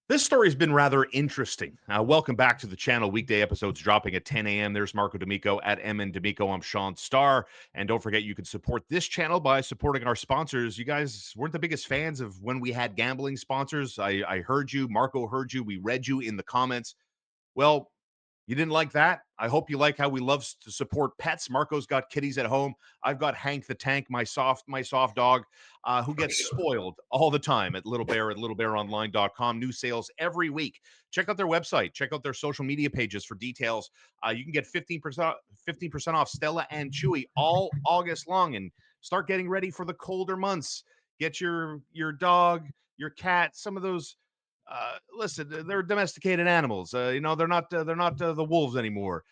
This story's been rather interesting. Welcome back to the channel. Weekday episodes dropping at 10 a.m. There's Marco D'Amico at MN D'Amico. I'm Shaun Starr. And don't forget, you can support this channel by supporting our sponsors. You guys weren't the biggest fans of when we had gambling sponsors. I heard you. Marco heard you. We read you in the comments. Well, you didn't like that? I hope you like how we love to support pets. Marco's got kitties at home. I've got Hank the Tank, my soft dog, who gets spoiled all the time at littlebearonline.com. New sales every week. Check out their website. Check out their social media pages for details. You can get 15% off Stella and Chewy all August long, and start getting ready for the colder months. Get your dog, your cat, some of those listen, they're domesticated animals. They're not the wolves anymore.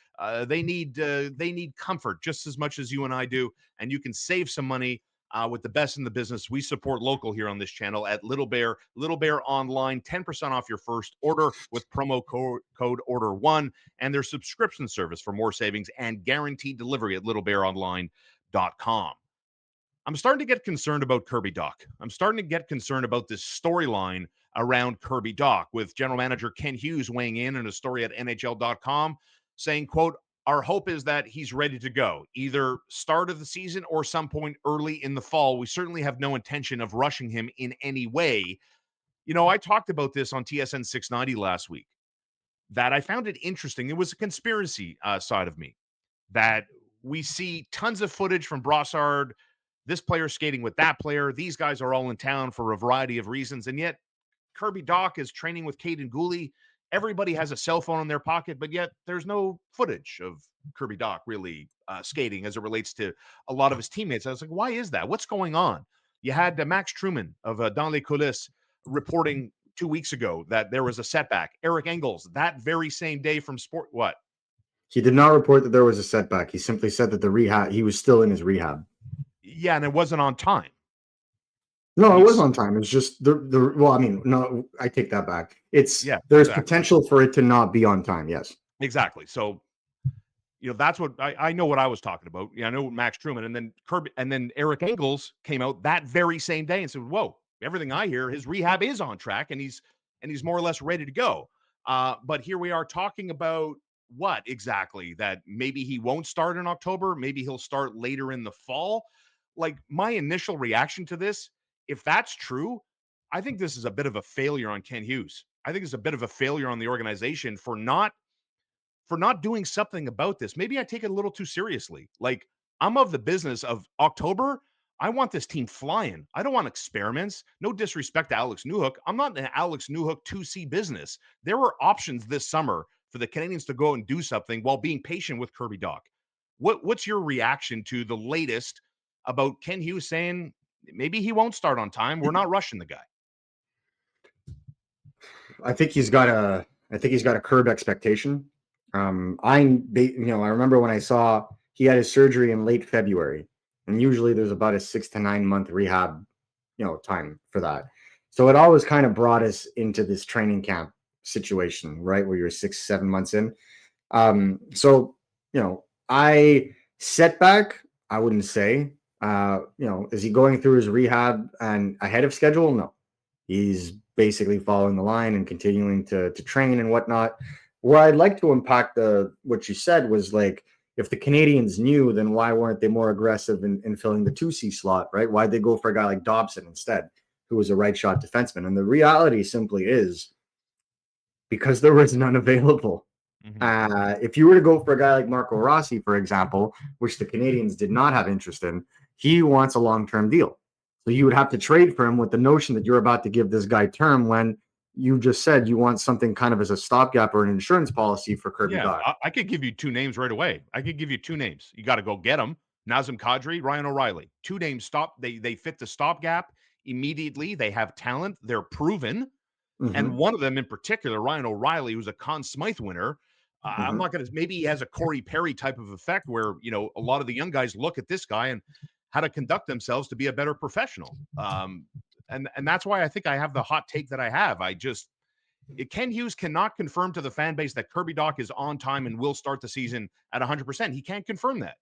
They need comfort just as much as you and I do, and you can save some money with the best in the business. We support local here on this channel at Little Bear Online, 10% off your first order with promo code Order1, and their subscription service for more savings and guaranteed delivery at littlebearonline.com. I'm starting to get concerned about Kirby Dach. I'm starting to get concerned about this storyline around Kirby Dach, with general manager Ken Hughes weighing in a story at NHL.com saying, quote, our hope is that he's ready to go, either start of the season or some point early in the fall. We certainly have no intention of rushing him in any way. I talked about this on TSN 690 last week, that I found it interesting. It was a conspiracy side of me, that we see tons of footage from Brassard, this player skating with that player. These guys are all in town for a variety of reasons. And yet Kirby Dach is training with Caden Gooley. Everybody has a cell phone in their pocket, but yet there's no footage of Kirby Dach really skating as it relates to a lot of his teammates. I was like, why is that? What's going on? You had Max Truman of Dans les Coulisses reporting 2 weeks ago that there was a setback. Eric Engels, that very same day from Sport, what? He did not report that there was a setback. He simply said that he was still in his rehab. Yeah, and it wasn't on time. No, it was on time. It's just no, I take that back. There's exactly potential for it to not be on time. Yes, exactly. So, that's what I know what I was talking about. Yeah, I know Max Truman, and then Kirby, and then Eric Engels came out that very same day and said, "Whoa, everything I hear, his rehab is on track, and he's more or less ready to go." But here we are talking about what exactly, that maybe he won't start in October, maybe he'll start later in the fall. Like, my initial reaction to this, if that's true, I think this is a bit of a failure on Ken Hughes. I think it's a bit of a failure on the organization for not doing something about this. Maybe I take it a little too seriously. Like, I'm of the business of October. I want this team flying. I don't want experiments. No disrespect to Alex Newhook. I'm not in an Alex Newhook 2C business. There were options this summer for the Canadiens to go and do something while being patient with Kirby Dach. What's your reaction to the latest about Ken Hughes saying maybe he won't start on time? We're not rushing the guy. I think he's got a curb expectation. I remember when I saw he had his surgery in late February, and usually there's about a 6 to 9 month rehab, time for that. So it always kind of brought us into this training camp situation, right, where you're 6-7 months in. Setback, I wouldn't say. Is he going through his rehab and ahead of schedule? No, he's basically following the line and continuing to train and whatnot. Where I'd like to unpack what you said was, like, if the Canadiens knew, then why weren't they more aggressive in filling the 2C slot, right? Why'd they go for a guy like Dobson instead, who was a right shot defenseman? And the reality simply is because there was none available. Mm-hmm. If you were to go for a guy like Marco Rossi, for example, which the Canadiens did not have interest in, he wants a long-term deal. So you would have to trade for him with the notion that you're about to give this guy term, when you just said you want something kind of as a stopgap or an insurance policy for Kirby Dach. I could give you two names right away. I could give you two names. You got to go get them. Nazem Kadri, Ryan O'Reilly. Two names They fit the stopgap immediately. They have talent. They're proven. Mm-hmm. And one of them in particular, Ryan O'Reilly, who's a Conn Smythe winner. Mm-hmm. I'm not going to, maybe he has a Corey Perry type of effect where, a lot of the young guys look at this guy and how to conduct themselves to be a better professional. And that's why I think I have the hot take that I have. Ken Hughes cannot confirm to the fan base that Kirby Dach is on time and will start the season at 100%. He can't confirm that.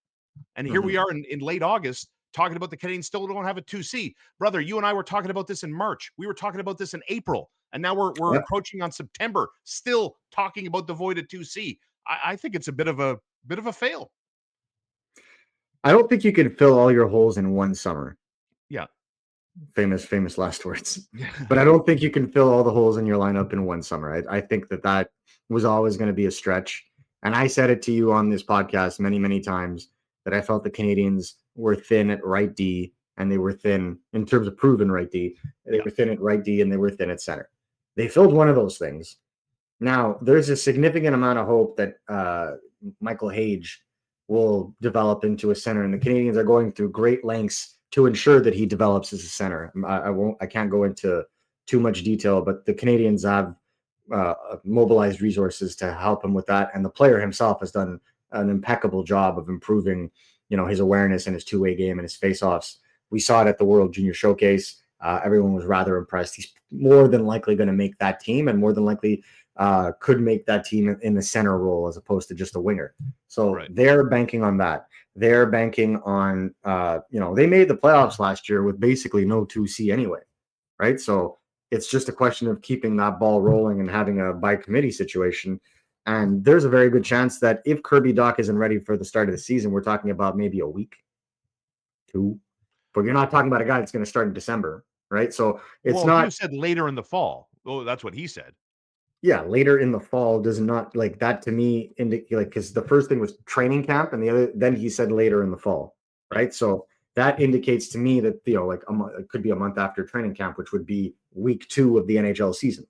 And here we are in late August talking about the Canadiens still don't have a 2C. Brother, you and I were talking about this in March. We were talking about this in April. And now we're Yep. encroaching on September, still talking about the void at 2C. I think it's a bit of a fail. I don't think you can fill all your holes in one summer. Yeah. Famous last words. Yeah. But I don't think you can fill all the holes in your lineup in one summer. I think that was always going to be a stretch. And I said it to you on this podcast many times that I felt the Canadiens were thin at right D, and they were thin in terms of proven right D. They were thin at right D, and they were thin at center. They filled one of those things. Now, there's a significant amount of hope that Michael Hage will develop into a center, and the Canadiens are going through great lengths to ensure that he develops as a center. I can't go into too much detail, but the Canadiens have mobilized resources to help him with that, and the player himself has done an impeccable job of improving, his awareness and his two-way game and his face-offs. We saw it at the World Junior Showcase. Everyone was rather impressed. He's more than likely going to make that team, and more than likely could make that team in the center role as opposed to just a winger. So they're banking on that. They're banking on, they made the playoffs last year with basically no 2C anyway, right? So it's just a question of keeping that ball rolling and having a by committee situation. And there's a very good chance that if Kirby Dach isn't ready for the start of the season, we're talking about maybe a week, 2. But you're not talking about a guy that's going to start in December, right? So it's not. He said later in the fall. Oh, that's what he said. Yeah, later in the fall does not like that to me indicate like because the first thing was training camp and the other then he said later in the fall, right? So that indicates to me that like it could be a month after training camp, which would be week 2 of the NHL season,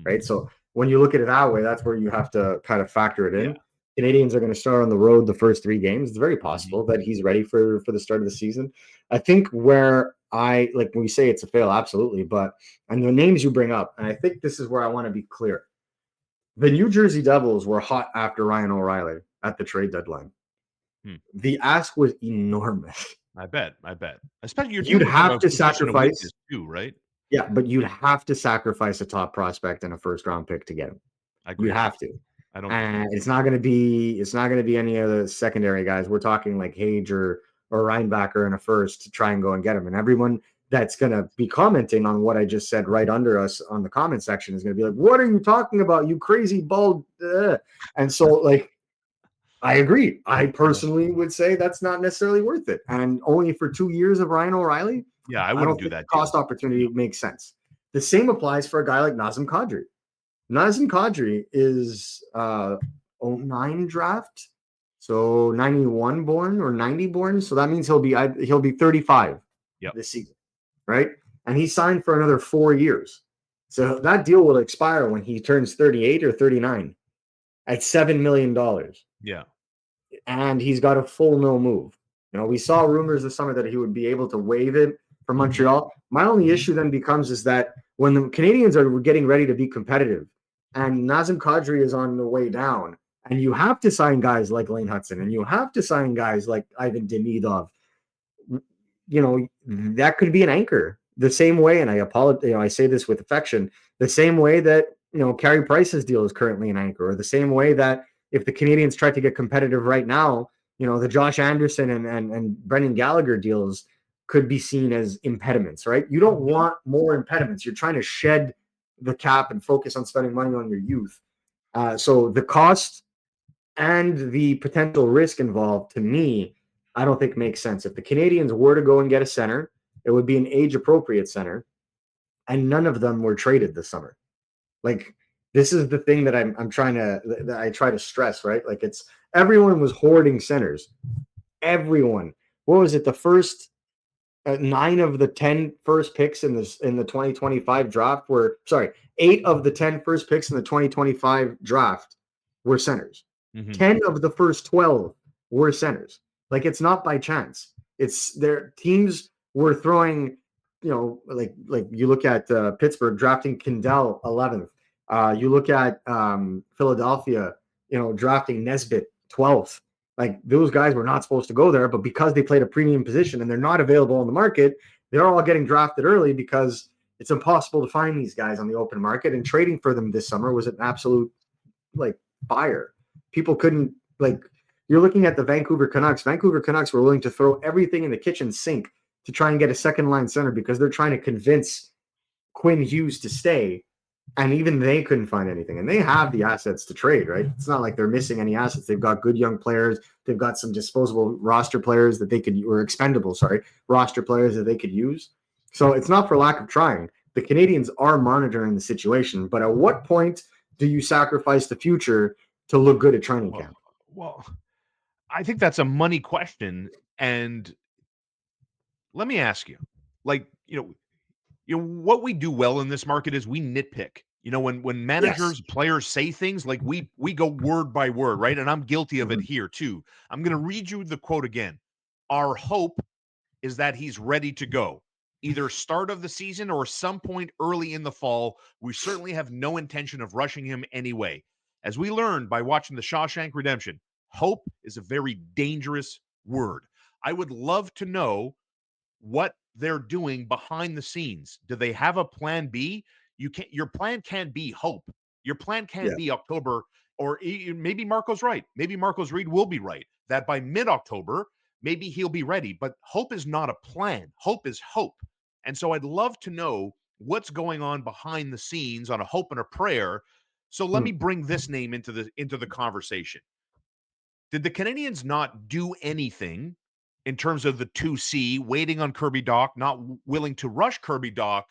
right? So when you look at it that way, that's where you have to kind of factor it in. Canadians are going to start on the road the first 3 games. It's very possible that he's ready for the start of the season. I think where I like when we say it's a fail, absolutely. But and the names you bring up, and I think this is where I want to be clear. The New Jersey Devils were hot after Ryan O'Reilly at the trade deadline. The ask was enormous. I bet. Especially your you'd team have to sacrifice too, right? Yeah, but you'd have to sacrifice a top prospect and a first round pick to get him. I agree. You have to. I don't. And it's not going to be any of the secondary guys. We're talking like Hage or Reinbacher in a first to try and go and get him. And everyone that's going to be commenting on what I just said right under us on the comment section is going to be like, "What are you talking about? You crazy bald." And so, like, I agree. I personally would say that's not necessarily worth it. And only for 2 years of Ryan O'Reilly, yeah, I wouldn't do that. Cost opportunity makes sense. The same applies for a guy like Nazem Kadri. Nazem Kadri is 09 draft, so 91 born or 90 born. So that means he'll be 35 this season, right? And he signed for another 4 years. So that deal will expire when he turns 38 or 39 at $7 million. Yeah. And he's got a full no move. We saw rumors this summer that he would be able to waive it for Montreal. My only issue then becomes is that when the Canadiens are getting ready to be competitive and Nazem Kadri is on the way down, and you have to sign guys like Lane Hudson and you have to sign guys like Ivan Demidov, that could be an anchor. The same way, and I apologize, I say this with affection, the same way that, Carey Price's deal is currently an anchor, or the same way that if the Canadiens try to get competitive right now, the Josh Anderson and Brendan Gallagher deals could be seen as impediments, right? You don't want more impediments. You're trying to shed the cap and focus on spending money on your youth. So the cost and the potential risk involved, to me, I don't think makes sense. If the Canadiens were to go and get a center, it would be an age-appropriate center, and none of them were traded this summer. Like, this is the thing that I try to stress, right? Like, it's everyone was hoarding centers. Everyone. What was it? The first 9 of the 10 first picks in the 2025 draft were 8 of the 10 first picks in the 2025 draft were centers. 10 of the first 12 were centers. Like, it's not by chance. It's their teams were throwing, like you look at Pittsburgh drafting Kendall 11th. You look at Philadelphia, drafting Nesbitt 12th. Like, those guys were not supposed to go there, but because they played a premium position and they're not available on the market, they're all getting drafted early because it's impossible to find these guys on the open market. And trading for them this summer was an absolute fire. People couldn't you're looking at the Vancouver Canucks. Vancouver Canucks were willing to throw everything in the kitchen sink to try and get a second line center because they're trying to convince Quinn Hughes to stay And even they couldn't find anything. And they have the assets to trade, right? It's not like they're missing any assets. They've got good young players. They've got some disposable roster players that they could, or expendable, sorry, roster players that they could use. So it's not for lack of trying. The Canadiens are monitoring the situation, but at what point do you sacrifice the future to look good at training Well, camp? well, I think that's a money question. And let me ask you, like, what we do well in this market is we nitpick. When Yes. managers, players say things, like we go word by word, right? And I'm guilty of it Mhm. here too. I'm going to read you the quote again. Our hope is that he's ready to go, either start of the season or some point early in the fall. We certainly have no intention of rushing him anyway. As we learned by watching the Shawshank Redemption, hope is a very dangerous word. I would love to know what they're doing behind the scenes. Do they have a plan B? Your plan can't be hope. Your plan can't Yeah. be October, or maybe Marco's right. Maybe Marco's Reed will be right that by mid-October, maybe he'll be ready. But hope is not a plan. Hope is hope. And so I'd love to know what's going on behind the scenes on a hope and a prayer. So let Hmm. me bring this name into the conversation. Did the Canadians not do anything in terms of the 2C, waiting on Kirby Dach, not willing to rush Kirby Dach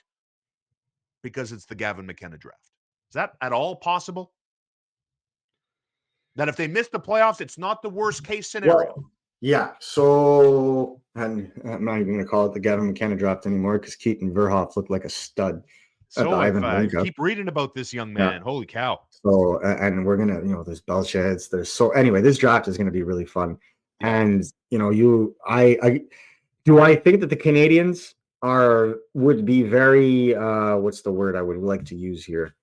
because it's the Gavin McKenna draft? Is that at all possible? That if they miss the playoffs, it's not the worst case scenario. Well, yeah. So, and I'm not even going to call it the Gavin McKenna draft anymore because Keaton Verhoff looked like a stud at the So I've Ivan Marinka. keep reading about this young Yeah. man. Holy cow! So, and we're gonna, there's Belsheds. There's so anyway. This draft is going to be really fun. Yeah, And I do I think that the Canadians would be very what's the word I would like to use here?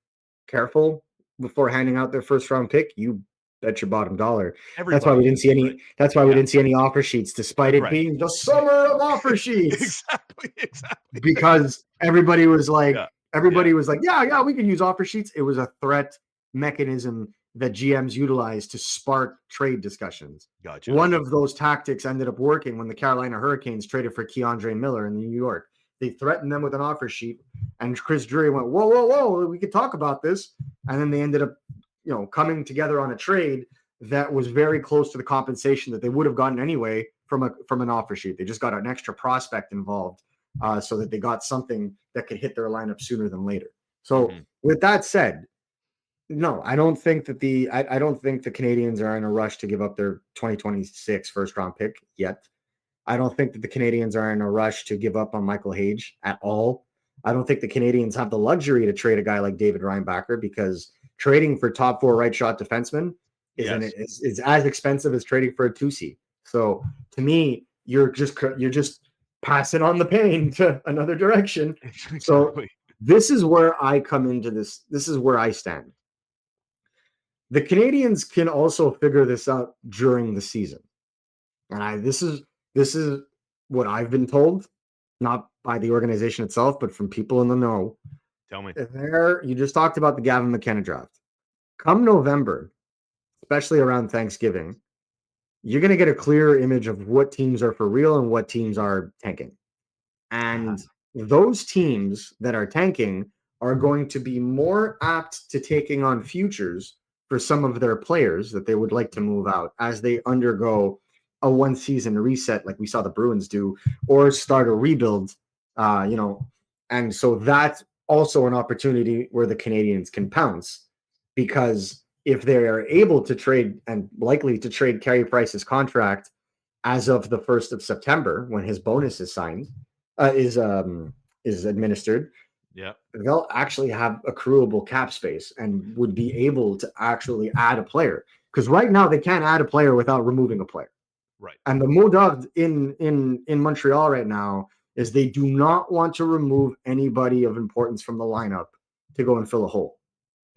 Careful before handing out their first round pick. You bet your bottom dollar. That's why we everybody didn't is see right. any. That's why we Yeah, didn't see any offer sheets, despite it right. being the summer of offer sheets, Exactly. because everybody was Yeah, like, yeah. yeah, we can use offer sheets. It was a threat mechanism that GMs utilized to spark trade discussions. Gotcha. One of those tactics ended up working when the Carolina Hurricanes traded for Keandre Miller in New York. They threatened them with an offer sheet, and Chris Drury went, "Whoa, whoa, whoa! We could talk about this." And then they ended up, coming together on a trade that was very close to the compensation that they would have gotten anyway from an offer sheet. They just got an extra prospect involved, so that they got something that could hit their lineup sooner than later. So, Mhm. with that said, no, I don't think that I don't think the Canadians are in a rush to give up their 2026 first round pick yet. I don't think that the Canadians are in a rush to give up on Michael Hage at all. I don't think the Canadians have the luxury to trade a guy like David Reinbacher, because trading for top four right shot defensemen Yes, is as expensive as trading for a 2C. So to me, you're just passing on the pain to another direction. So exactly. this is where I come into this. This is where I stand. The Canadians can also figure this out during the season. And this is what I've been told, not by the organization itself, but from people in the know. Tell me. There, you just talked about the Gavin McKenna draft. Come November, especially around Thanksgiving, you're going to get a clearer image of what teams are for real and what teams are tanking. Uh-huh. And those teams that are tanking are going to be more apt to taking on futures for some of their players that they would like to move out as they undergo a one season reset, like we saw the Bruins do, or start a rebuild. And so that's also an opportunity where the Canadians can pounce, because if they are able to trade and likely to trade Carey Price's contract as of the 1st of September, when his bonus is signed, is administered, Yeah. they'll actually have accruable cap space and would be able to actually add a player. Because right now they can't add a player without removing a player. Right. And the mode in Montreal right now is they do not want to remove anybody of importance from the lineup to go and fill a hole.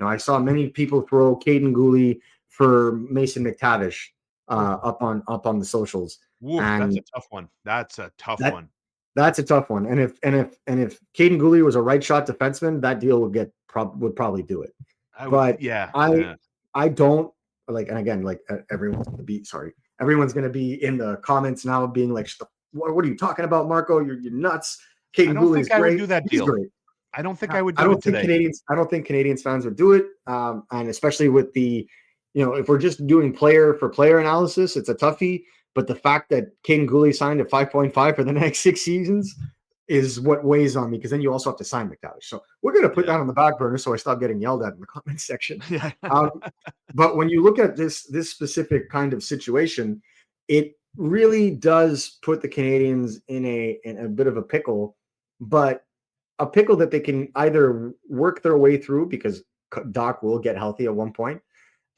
I saw many people throw Caden Gooley for Mason McTavish up on the socials, Woof, that's a and tough one. That's a tough that one. that's a tough one. And if Caden Gooley was a right shot defenseman, that deal would probably do it. But Yeah, I yeah. I don't like, and again, like, everyone's gonna be in the comments now being like, what are you talking about, Marco? You're nuts. I Caden don't Gooley is think I would great. do that He's deal. great. I don't think I would I do don't it think today. Canadians fans would do it, and especially with the, if we're just doing player for player analysis, it's a toughie. But the fact that Caden Gooley signed at 5.5 for the next 6 seasons is what weighs on me, because then you also have to sign McTavish. So we're going to put Yeah. that on the back burner so I stop getting yelled at in the comment section. Yeah. Um, but when you look at this specific kind of situation, it really does put the Canadians in a bit of a pickle, but a pickle that they can either work their way through, because Doc will get healthy at one point.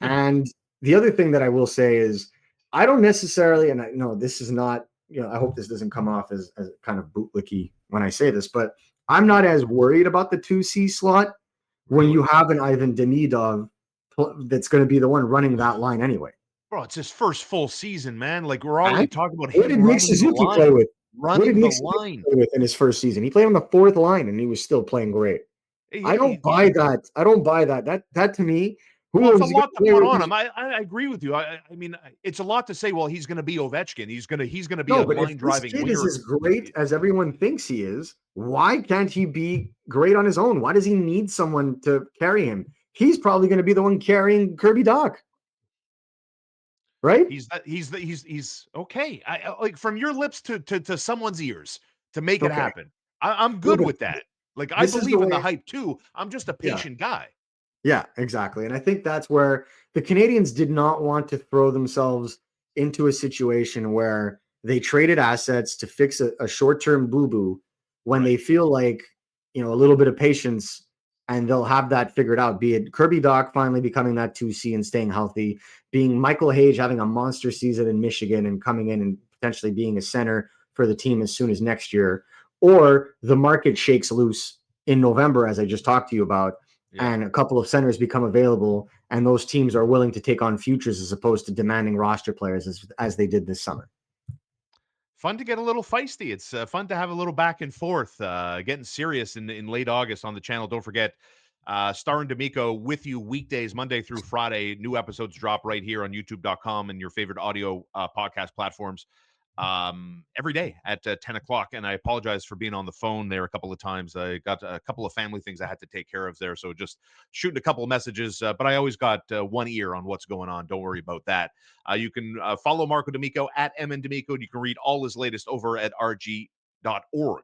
Yeah. And the other thing that I will say is, I don't necessarily, and I know this is not, I hope this doesn't come off as kind of bootlicky when I say this, but I'm not as worried about the 2C slot when you Really? have an Ivan Demidov that's going to be the one running that line anyway. Bro, it's his first full season, man. Like, we're already And talking about what him did Nick running the Suzuki play line. with? What did Running the Nick Suzuki line. play with in his first season? He played on the fourth line and he was still playing great. I don't Yeah. buy that. I don't buy that. That to me, Well, who it's a is he going lot to to play put with? on him. I agree with you. I mean, it's a lot to say, well, he's going to be Ovechkin. He's gonna be No, a but if line this driving kid is winger. as great as everyone thinks he is, why can't he be great on his own? Why does he need someone to carry him? He's probably going to be the one carrying Kirby Dach, right? He's okay. Like, from your lips to someone's ears to make it Okay. happen. I'm No, good but with that. Like, I this is the believe in the way. hype too. I'm just a Yeah. patient guy. Yeah, exactly. And I think that's where the Canadians did not want to throw themselves into a situation where they traded assets to fix a short-term boo-boo when Right. they feel like, a little bit of patience and they'll have that figured out. Be it Kirby Dach finally becoming that 2C and staying healthy, being Michael Hage having a monster season in Michigan and coming in and potentially being a center for the team as soon as next year, or the market shakes loose in November, as I just talked to you about, Yeah. and a couple of centers become available, and those teams are willing to take on futures as opposed to demanding roster players as they did this summer. Fun to get a little feisty. It's fun to have a little back and forth, getting serious in late August on the channel. Don't forget, Starr and D'Amico with you weekdays, Monday through Friday. New episodes drop right here on youtube.com and your favorite audio podcast platforms every day at 10 o'clock. And I apologize for being on the phone there a couple of times. I got a couple of family things I had to take care of there. So just shooting a couple of messages, but I always got one ear on what's going on. Don't worry about that. You can follow Marco D'Amico at MN D'Amico, and you can read all his latest over at rg.org.